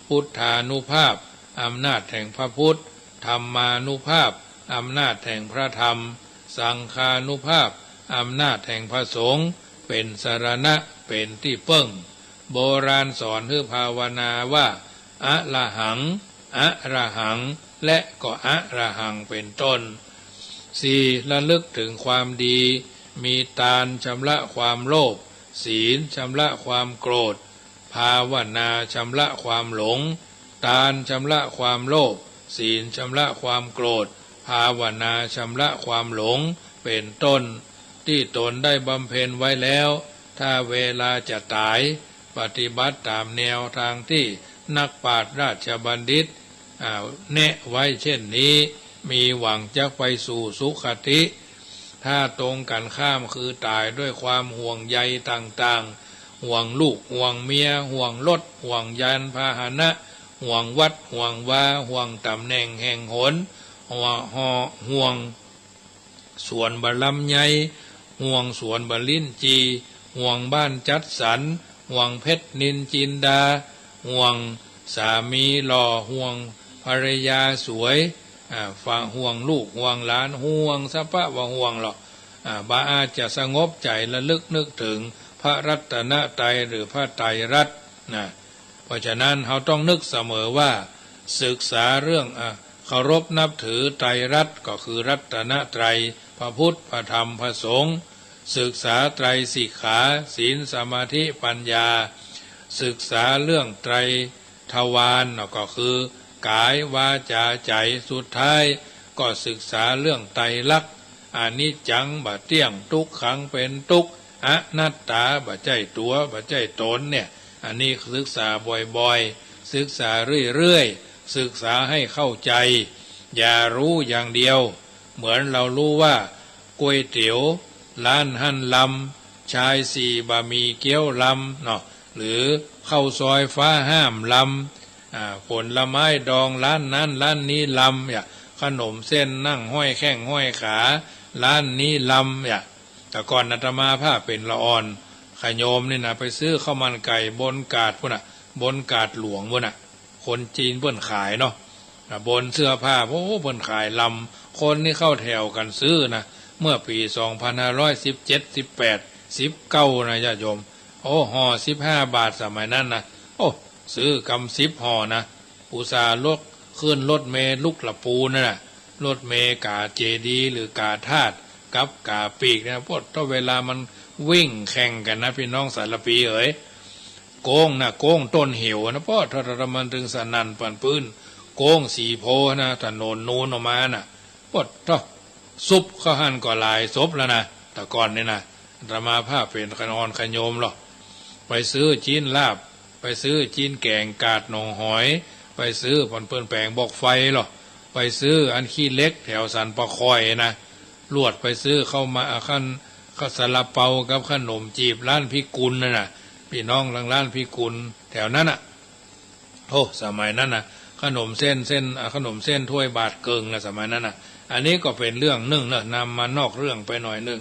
[SPEAKER 1] พุทธานุภาพอำนาจแห่งพระพุทธธรรมานุภาพอำนาจแห่งพระธรรมสังฆานุภาพอำนาจแห่งพระสงฆ์เป็นสรณะเป็นที่เพิ่งโบราณสอนให้ภาวนาว่าอะระหังอะระหังและก็อะระหังเป็นต้น4ระลึกถึงความดีมีทานชำระความโลภศีลชำระความโกรธภาวนาชำระความหลงทานชำระความโลภศีลชำระความโกรธภาวนาชำระความหลงเป็นต้นที่ตนได้บำเพ็ญไว้แล้วถ้าเวลาจะตายปฏิบัติตามแนวทางที่นักปราชญ์ราชบัณฑิต แนะไว้เช่นนี้มีหวังจะไปสู่สุขติถ้าตรงกันข้ามคือตายด้วยความห่วงใยต่างๆห่วงลูกห่วงเมียห่วงรถห่วงยานพาหนะห่วงวัดห่วงวาห่วงตำแหน่งแห่งหนห่วงสวนบะลำไยห่วงสวนบะลิ้นจีห่วงบ้านจัดสรรห่วงเพชรนินจินดาห่วงสามีหล่อห่วงภรรยาสวยฟังห่วงลูกห่วงหลานห่วงสะปะว่าห่วงหรอกบาอาจจะสงบใจระลึกนึกถึงพระรัตนตรัยหรือพระไตรรัตน์นะเพราะฉะนั้นเราต้องนึกเสมอว่าศึกษาเรื่องเคารพนับถือไตรรัตน์ก็คือรัตนตรัยพระพุทธพระธรรมพระสงฆ์ศึกษาไตรสิกขาศีลสมาธิปัญญาศึกษาเรื่องไตรทวารก็คือกายวาจาใจสุดท้ายก็ศึกษาเรื่องไตรลักษณ์อนิจจังบะเที่ยงทุกขังเป็นทุกข์อนัตตาบะใจตัวบะใจตนเนี่ยอันนี้ศึกษาบ่อยๆศึกษาเรื่อยๆศึกษาให้เข้าใจอย่ารู้อย่างเดียวเหมือนเรารู้ว่าก๋วยเตี๋ยวร้านหั่นลำชายสี่บะหมี่เกี๊ยวลำเนาะหรือข้าวซอยฟ้าห้ามลำผลไม้ดองร้านนั้นร้านนี้ลำอย่าขนมเส้นนั่งห้อยแข้งห้อยขาร้านนี้ลำอย่าแต่ก่อนอาตมาผ้าเป็นละอ่อนขโยมนี่นะไปซื้อข้าวมันไก่บนกาดพุ่นน่ะบนกาดหลวงพุ่นน่ะคนจีนเพิ่นขายเนาะบนเสื้อผ้าโอ้เพิ่นขายลำคนนี่เข้าแถวกันซื้อนะเมื่อปี2517 18 19นะญาติโยมโอ้ห่อ15 บาทสมัยนั้นนะโอ้ซื้อกำ10ห่อนะอุตส่าห์ลดขึ้นรถเมล์ลุกละปูนั่นน่ะรถเมล์กาเจดีหรือกาธาตุกับกาปีกนะพวกถ้าเวลามันวิ่งแข่งกันนะพี่น้องสารปีเอ๋ยโกงนะโกงต้นเหวนะเพราะถ้ามันถึงสนั่นปั่นปื้นโกงสีโพนะถนนนูนออกมานะพวกถ้าซุปข้าวหั่นก็หลายซบแล้วนะแต่ก่อนนี่นะอาตมาภาพเป็นขนอนขโยมหรอกไปซื้อจีนลาบไปซื้อจีนแกงกาดหนองหอยไปซื้อผลเปิ้นแปลงบอกไฟหรอไปซื้ออันขี้เล็กแถวสันปะคอยนะลวดไปซื้อเข้ามาขั้นข้าวสลับเปากับขนมจีบร้านพี่กุลน่ะพี่น้องร้านพี่กุลแถวนั้นน่ะโอ้สมัยนั้นน่ะขนมเส้นขนมเส้นถ้วยบาทเกิงนะสมัยนั้นน่ะอันนี้ก็เป็นเรื่องนึ่งเนอะนำมานอกเรื่องไปหน่อยนึง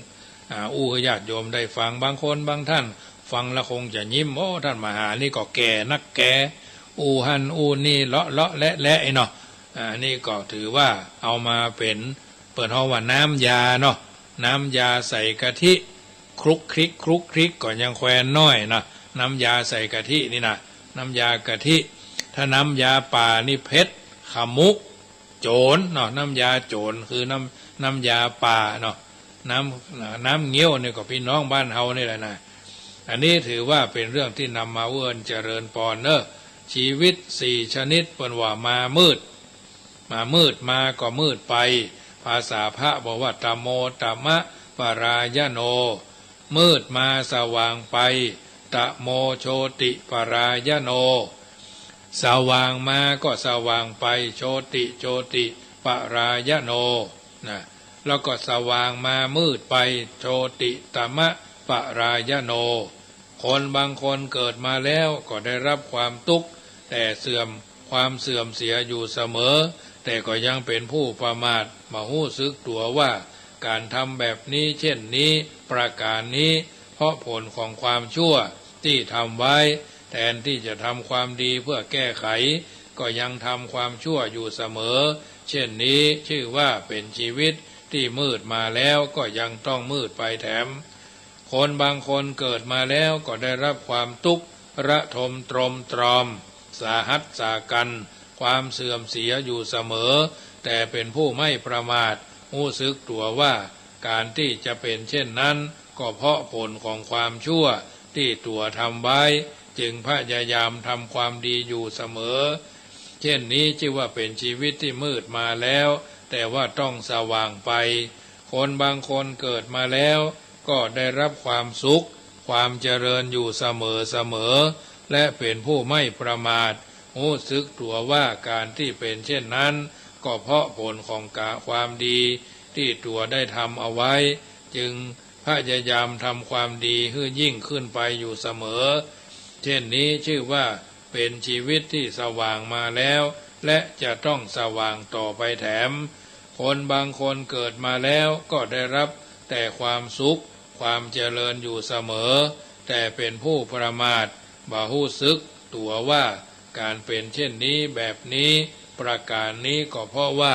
[SPEAKER 1] ญาติโยมได้ฟังบางคนบางท่านฟังแล้วคงจะยิ้มโอ้ท่านมหานี่ก็แก่นักแก่หันนี่เลาะและไอ้เนาะนี่ก็ถือว่าเอามาเป็นเปิดห้องว่าน้ำยาเนาะน้ำยาใส่กะทิคลุกคลิกก่อนยังแควนน้อยนะน้ำยาใส่กะทินี่นะน้ำยากะทิถ้าน้ำยาป่านี่เพชรขมุกโจรเนาะน้ำยาโจรคือน้ำยาป่าเนาะน้ำเงี้ยวเนี่ยก็พี่น้องบ้านเฮานี่แหละนะอันนี้ถือว่าเป็นเรื่องที่นำมาเวิร์นเจริญปอนเนอะชีวิต4ชนิดเป็นว่ามามืดมาก็มืดไปภาษาพระบอกว่าตโมตมะปรายโนมืดมาสว่างไปตโมโชติปรายโนสว่างมาก็สว่างไปโชติปรายโนนะแล้วก็สว่างมามืดไปโชติตมะปรายโนคนบางคนเกิดมาแล้วก็ได้รับความทุกข์แต่ความเสื่อมเสียอยู่เสมอแต่ก็ยังเป็นผู้ประมาทมาหู้ซึกตัวว่าการทำแบบนี้เช่นนี้ประการนี้เพราะผลของความชั่วที่ทำไว้แทนที่จะทำความดีเพื่อแก้ไขก็ยังทำความชั่วอยู่เสมอเช่นนี้ชื่อว่าเป็นชีวิตที่มืดมาแล้วก็ยังต้องมืดไปแถมคนบางคนเกิดมาแล้วก็ได้รับความทุกข์ระทมตรอมสาหัสสากันความเสื่อมเสียอยู่เสมอแต่เป็นผู้ไม่ประมาทรู้สึกตัวว่าการที่จะเป็นเช่นนั้นก็เพราะผลของความชั่วที่ตัวทำไว้จึงพยายามทำความดีอยู่เสมอเช่นนี้ชื่อว่าเป็นชีวิตที่มืดมาแล้วแต่ว่าต้องสว่างไปคนบางคนเกิดมาแล้วก็ได้รับความสุขความเจริญอยู่เสมอและเป็นผู้ไม่ประมาท รู้สึกตัวว่าการที่เป็นเช่นนั้นก็เพราะผลของความดีที่ตัวได้ทำเอาไว้จึงพยายามทำความดีให้ยิ่งขึ้นไปอยู่เสมอเช่นนี้ชื่อว่าเป็นชีวิตที่สว่างมาแล้วและจะต้องสว่างต่อไปแถมคนบางคนเกิดมาแล้วก็ได้รับแต่ความสุขความเจริญอยู่เสมอแต่เป็นผู้ประมาทบ่รู้สึกตัวว่าการเป็นเช่นนี้แบบนี้ประการนี้ก็เพราะว่า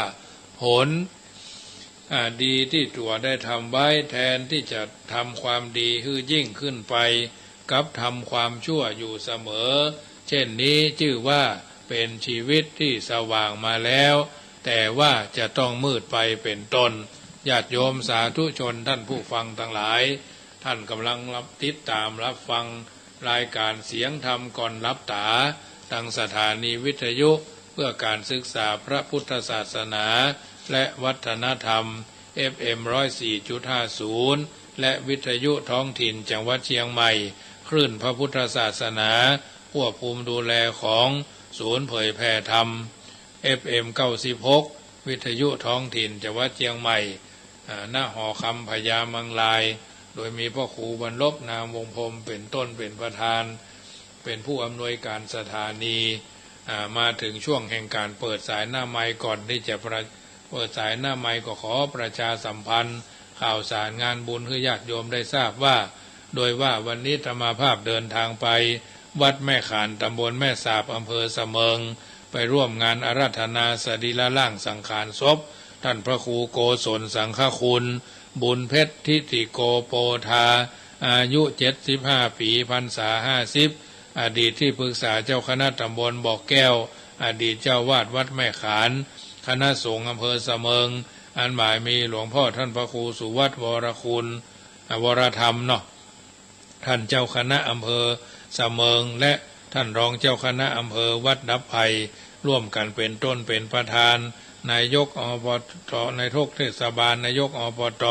[SPEAKER 1] ผลดีที่ตัวได้ทำไว้แทนที่จะทำความดีให้ยิ่งขึ้นไปกับทำความชั่วอยู่เสมอเช่นนี้ชื่อว่าเป็นชีวิตที่สว่างมาแล้วแต่ว่าจะต้องมืดไปเป็นต้นญาติโยมสาธุชนท่านผู้ฟังทั้งหลายท่านกำลังติดตามรับฟังรายการเสียงธรรมก่อนลับตาทางสถานีวิทยุเพื่อการศึกษาพระพุทธศาสนาและวัฒนธรรม FM 104.50 และวิทยุท้องถิ่นจังหวัดเชียงใหม่คลื่นพระพุทธศาสนาควบคุมดูแลของศูนย์เผยแผ่ธรรม FM 96 วิทยุท้องถิ่นจังหวัดเชียงใหม่หน้าหอคำพญามังลายโดยมีพ่อครูบรรลบนามวงพรมเป็นต้นเป็นประธานเป็นผู้อำนวยการสถานีมาถึงช่วงแห่งการเปิดสายหน้าไมค์ก่อนที่จะเปิดสายหน้าไมค์ก็ขอประชาสัมพันธ์ข่าวสารงานบุญให้ญาติโยมได้ทราบว่าโดยว่าวันนี้ธรรมาภาพเดินทางไปวัดแม่ขานตำบลแม่สาบอำเภอเสมิงไปร่วมงานอาราธนาสรีระร่างสังขารศพท่านพระครูโกศลสังฆคุณบุญเพชรทิติโกโปธาอายุ75ปีพรรษา50อดีตที่ปรึกษาเจ้าคณะตำบลบ่อแก้วอดีตเจ้าวาดวัดแม่ขานคณะสงฆ์อำเภอเสมิงอันหมายมีหลวงพ่อท่านพระครูสุวัฒน์วรคุณวรธรรมเนาะท่านเจ้าคณะอำเภอเสมิงและท่านรองเจ้าคณะอำเภอวัดดับไผ่ร่วมกันเป็นต้นเป็นประธานนายกอบตนายกเทศบาลนายกอบต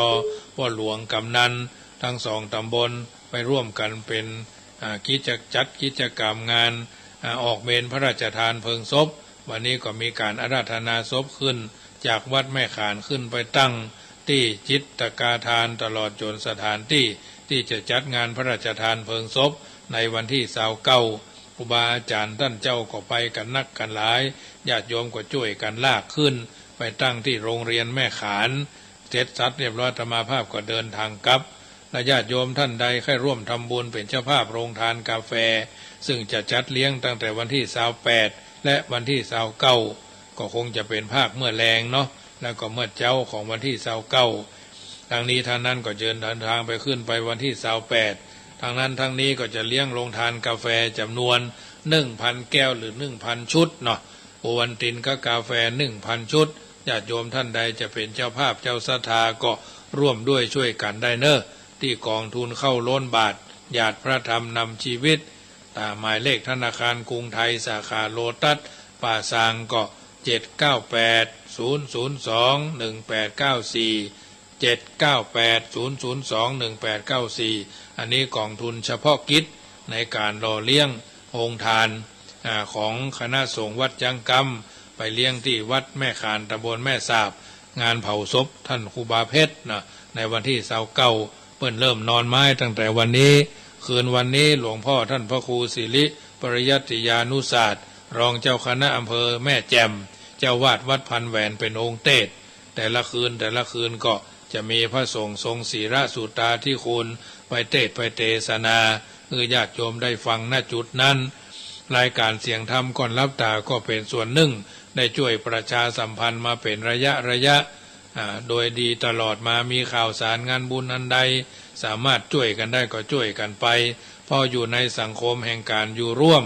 [SPEAKER 1] พ่อหลวงกำนันทั้งสองตำบลไปร่วมกันเป็นจัดกิจกรรมงานออกเมนพระราชทานเพลิงศพวันนี้ก็มีการอาราธนาศพขึ้นจากวัดแม่ขานขึ้นไปตั้งที่จิตกาทานตลอดจนสถานที่ที่จะจัดงานพระราชทานเพลิงศพในวันที่29ครูบาอาจารย์ท่านเจ้าก็ไปกันนักกันหลายญาติโยมก็ช่วยกันลากขึ้นไปตั้งที่โรงเรียนแม่ขานเสร็จสัดเรียบร้อยธรรมาภาพก็เดินทางกลับและญาติโยมท่านใดใครร่วมทำบุญเป็นเจ้าภาพโรงทานกาแฟซึ่งจะจัดเลี้ยงตั้งแต่วันที่28และวันที่29ก็คงจะเป็นภาคเมื่อแรงเนาะแล้วก็เมื่อเจ้าของวันที่29ทางนี้ทางนั้นก็เดินทางไปขึ้นไปวันที่28ทางนั้นทางนี้ก็จะเลี้ยงโรงทานกาแฟจำนวน 1,000 แก้วหรือ 1,000 ชุดเนาะโอวันตินก็กาแฟ 1,000 ชุดญาติโยมท่านใดจะเป็นเจ้าภาพเจ้าศรัทธาก็ร่วมด้วยช่วยกันได้เนอะที่กองทุนเข้าล้นบาทญาติพระธรรมนำชีวิตตามหมายเลขธนาคารกรุงไทยสาขาโลตัสป่าซางก็798-002-1894 798-002-1894อันนี้กองทุนเฉพาะกิจในการรอเลี้ยงโรงทานของคณะสงฆ์วัดจังกำไปเลี้ยงที่วัดแม่ขานตำบลแม่สาบงานเผาศพท่านครูบาเพชรนะในวันที่29เปิ้นเริ่มนอนไม้ตั้งแต่วันนี้คืนวันนี้หลวงพ่อท่านพระครูศิริปริยัติยานุศาสตร์รองเจ้าคณะอำเภอแม่แจ่มเจ้าวาดวัดพันแหวนเป็นองค์เทศแต่ละคืนก็จะมีพระสงฆ์ทรงศีระสุตาที่คุณไปเทศไปเทศนาญาติโยมได้ฟังณจุดนั้นรายการเสียงธรรมก่อนรับตาก็เป็นส่วนหนึ่งได้ช่วยประชาสัมพันธ์มาเป็นระยะโดยดีตลอดมามีข่าวสารงานบุญอันใดสามารถช่วยกันได้ก็ช่วยกันไปเพราะอยู่ในสังคมแห่งการอยู่ร่วม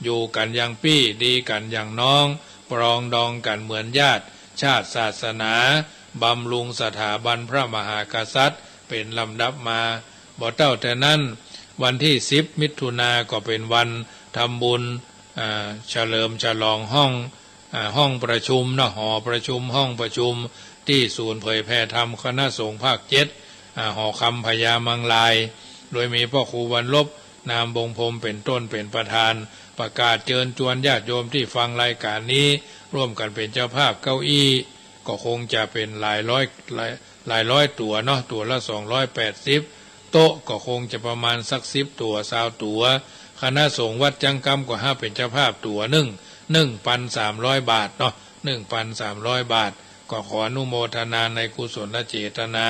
[SPEAKER 1] อยู่กันอย่างพี่ดีกันอย่างน้องปรองดองกันเหมือนญาติชาติศาสนาบำรุงสถาบันพระมหากษัตริย์เป็นลำดับมาบ่เต้าแต่นั้นวันที่10มิถุนาก็เป็นวันทำบุญเฉลิมฉลองห้องประชุมเนาะหอประชุมห้องประชุมที่ศูนย์เผยแผ่ธรรมคณะสงฆ์ภาค7หอคำพญามังลายโดยมีพ่อครูบรรลบ นามบงพรมเป็นต้นเป็นประธานประกาศเชิญชวนญาติโยมที่ฟังรายการนี้ร่วมกันเป็นเจ้าภาพเก้าอี้ก็คงจะเป็นหลายร้อยตัวเนาะตัวละ280โต๊ะก็คงจะประมาณสัก10ตัว20ตัวคณะสงฆ์วัดจังกำก็ห้าเป็นเจ้าภาพตัว1,300 บาทเนาะ1,300 บาทก็ขออนุโมทนาในกุศลเจตนา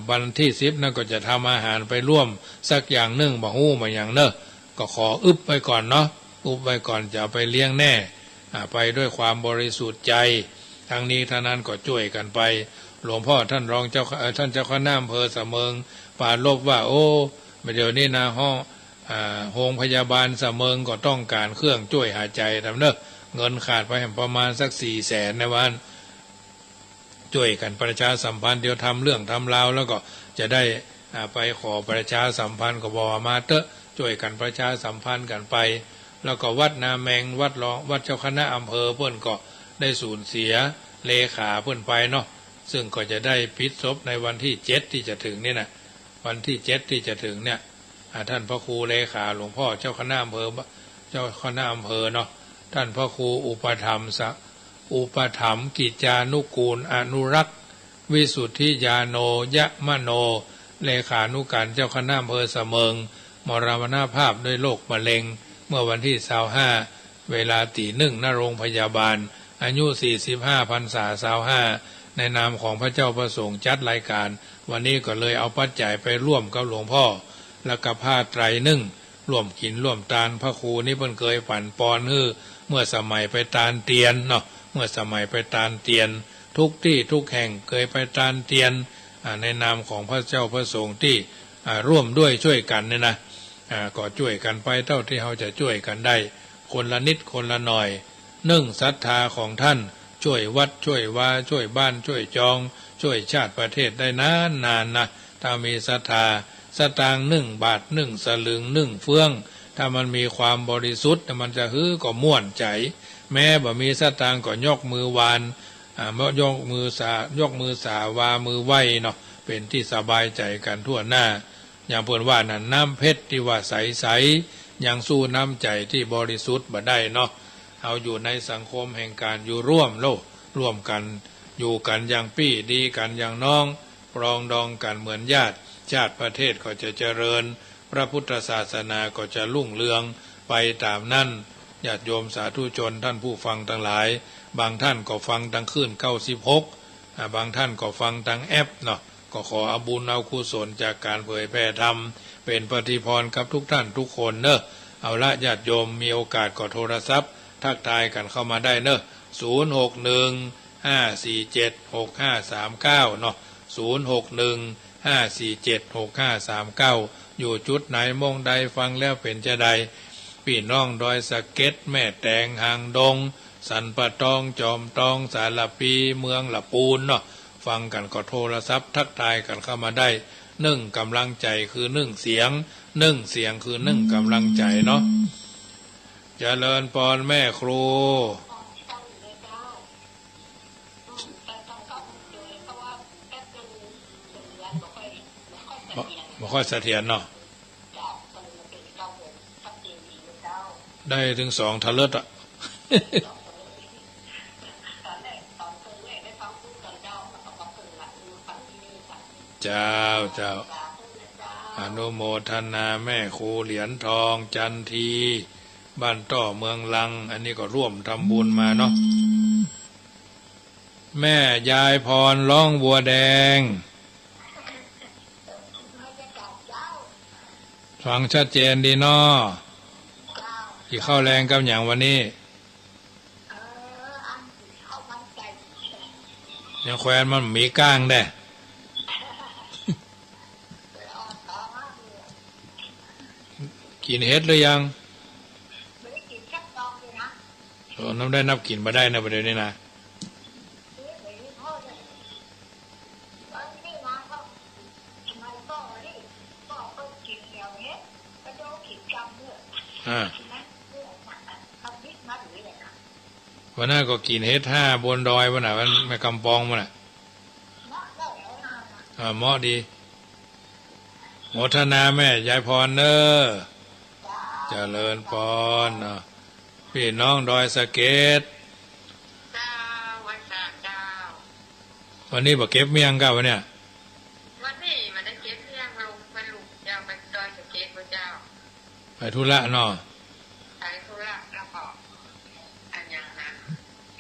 [SPEAKER 1] วันที่10นั่นก็จะทำอาหารไปร่วมสักอย่างหนึ่งบ่ฮู้มาอย่างเนอะก็ขออึบไปก่อนเนาะอึบไปก่อนจะไปเลี้ยงแน่ไปด้วยความบริสุทธิ์ใจทางนี้ท่านั้นก็ช่วยกันไปหลวงพ่อท่านรองเจ้าท่านเจ้าคณะอำเภอเสมิงปาลบว่าโอ้เดี๋ยวนี้นะโรงพยาบาลเสมิงก็ต้องการเครื่องช่วยหายใจทำเนอะเงินขาดไปประมาณสัก400,000ในวันช่วยกันประชาสัมพันธ์เดี๋ยวทำเรื่องทำราวแล้วก็จะได้ไปขอประชาสัมพันธ์ก็บอกมาเถอะช่วยกันประชาสัมพันธ์กันไปแล้วก็วัดนาแมงวัดรองวัดเจ้าคณะอำเภอเพื่อนก็ได้สูญเสียเลขาเพื่อนไปเนาะซึ่งก็จะได้พิศพในวันที่7ที่จะถึงนี่นะวันที่7ที่จะถึงเนี่ยท่านพระครูเลขาหลวงพ่อเจ้าคณะอำเภอเจ้าคณะอำเภอเนาะท่านพระครูอุปถัมภ์กิจจานุกูลอนุรักษ์วิสุทธิญาโนยะมโนเลขานุการเจ้าคณะอำเภอเสมิงมรณภาพด้วยโรคมะเร็งเมื่อวันที่25เวลาตี 1ณโรงพยาบาลอายุ45พรรษา25ในนามของพระเจ้าประสงค์จัดรายการวันนี้ก็เลยเอาปัจจัยไปร่วมกับหลวงพ่อแล้วก็ผ้าไตรนึ่งร่วมกินร่วมทานพระครูนี่เพิ่นเคยปั่นปอนเมื่อสมัยไปตานเตียนเนาะเมื่อสมัยไปตานเตียนทุกที่ทุกแห่งเคยไปตานเตียนในนามของพระเจ้าพระสงฆ์ที่ร่วมด้วยช่วยกันเนี่ยนะก็ช่วยกันไปเท่าที่เขาจะช่วยกันได้คนละนิดคนละหน่อยศรัทธาของท่านช่วยวัดช่วยวาช่วยบ้านช่วยจองช่วยชาติประเทศได้นานนะถ้ามีศรัทธาสตางค์1 บาท1 สลึง1 เฟื่องถ้ามันมีความบริสุทธิ์มันจะก็ม่วนใจแม้บ่มีสตางค์ก็ยกมือวานยกมือสาวามือไหวเนาะเป็นที่สบายใจกันทั่วหน้าอย่างเพิ่นว่านั่นน้ำเพชรที่ว่าใสๆยังสู้น้ำใจที่บริสุทธิ์บ่ได้เนาะเอาอยู่ในสังคมแห่งการอยู่ร่วมกันอยู่กันอย่างปี้ดีกันอย่างน้องปรองดองกันเหมือนญาติชาติประเทศก็จะเจริญพระพุทธศาสนาก็จะรุ่งเรืองไปตามนั้นญาติโยมสาธุชนท่านผู้ฟังทั้งหลายบางท่านก็ฟังทางคลื่น96บางท่านก็ฟังทางแอปเนาะก็ขอเอาบุญเอากุศลจากการเผยแผ่ธรรมเป็นปฏิพรกับทุกท่านทุกคนเนอะเอาละญาติโยมมีโอกาสก็โทรศัพท์ทักทายกันเข้ามาได้เนอะ0615476539เนาะ0615476539อยู่จุดไหนมองใดฟังแล้วเป็นจะใดพี่น้องดอยสะเก็ดแม่แตงหางดงสันปะตองจอมตองสารปีเมืองละปูนเนาะฟังกันก็โทรศัพท์ทักทายกันเข้ามาได้กำลังใจคือเสียงเสียงคือกำลังใจเนาะเจริญพรแม่ครูบ่ค่อยเสถียรเนาะได้ถึง2 ทะเลิดอ่ะ เจ้าอนุโมทนาแม่ครูเหรียญทองจันทีบ้านต้อเมืองลังอันนี้ก็ร่วมทำบุญมาเนาะแม่ยายพรร้องบัวแดงฟังชัดเจนดีเนาะที่เข้าแรงกับอย่างวันนี้ยังแควนมันมีก้างได้กินเฮ็ดหรือยังน้ำได้นับกินมาได้นะประเดี๋ยวนี้นะวันนั้นก็กินเฮ็ด5บนดอยวันน่ะวันแม่กำปองวันน่ะเหมาะดีโมทนาแม่ยายพรเนอ เจริญพรพี่น้องดอยสะเก็ด
[SPEAKER 2] เจ้าวันศาสตร์เจ้า
[SPEAKER 1] วันนี้บอกเก็บเมียงกันวะเนี่ย
[SPEAKER 2] วันนี้มันได้เก็บเรื่องลุงมันลุงเจ้ามันดอยสะเก็ดพระเจ้า
[SPEAKER 1] ไปธุระเนาะ
[SPEAKER 2] ไปธุระแล้วก็อันอย่างนั้น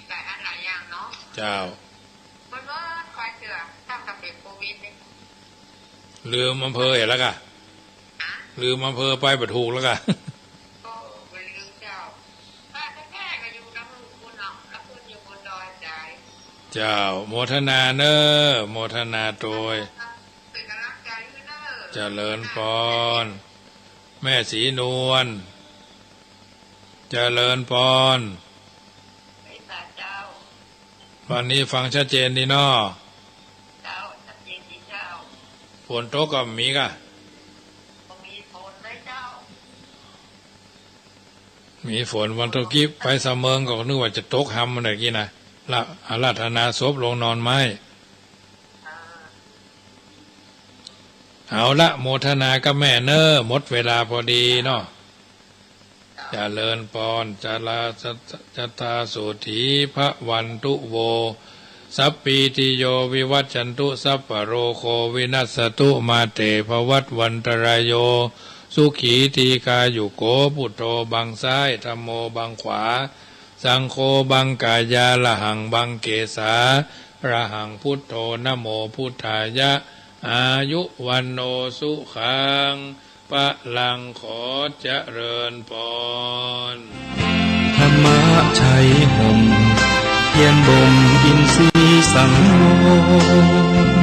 [SPEAKER 2] แต่อันหลายอย่างเนาะ
[SPEAKER 1] เจ้า
[SPEAKER 2] มันว่าคอยเสือตั้งแต่เป็นโควิดนี่
[SPEAKER 1] ลืมอำเภอเห็นแล้วกะลืมอำเภอไปบัดถูกแล้วกะ
[SPEAKER 2] ก็ไปลืมเจ้าป้าแท้ๆก็อยู่น้ำลุงคุณเนาะแล้วคุณอยู่บนดอยใจ
[SPEAKER 1] เจ้าโมทนาเนอโมทนาโดย
[SPEAKER 2] เป็นกำลังใจให้เนอ
[SPEAKER 1] เจริญพรแม่ศรีนวลเจริญพร
[SPEAKER 2] เจ้า
[SPEAKER 1] วันนี้ฟังชัดเจนดีเนาะ
[SPEAKER 2] เจ้าชัดเจนดีเจ้า
[SPEAKER 1] ฝนตกก็มีกะ
[SPEAKER 2] มีฝนไหมเจ้า
[SPEAKER 1] มีฝนวันตะกี้ไปเสมิงก็นึกว่าจะตกหำมันอะไรกี้นะละอาราธนาศพลงนอนไม้เอาละโมทนากับแม่เนอหมดเวลาพอดีเนาะเจริญพรจาราจตาสุถีพระวันตุโวสัพปีติโยวิวัจจันตุสัพพโรโควินัสตุมาเตภวัตวันตรายโยสุขีตีกายุโกพุทโธบังซ้ายธัมโมบังขวาสังโฆบังกายาละหังบังเกสาระหังพุทโธนะโมพุทธายะอายุวันโนสุขังปะลังขอเจริญพร
[SPEAKER 3] ธรรมะชัยห่มเพียรบ่มอินทรีย์สังโฆ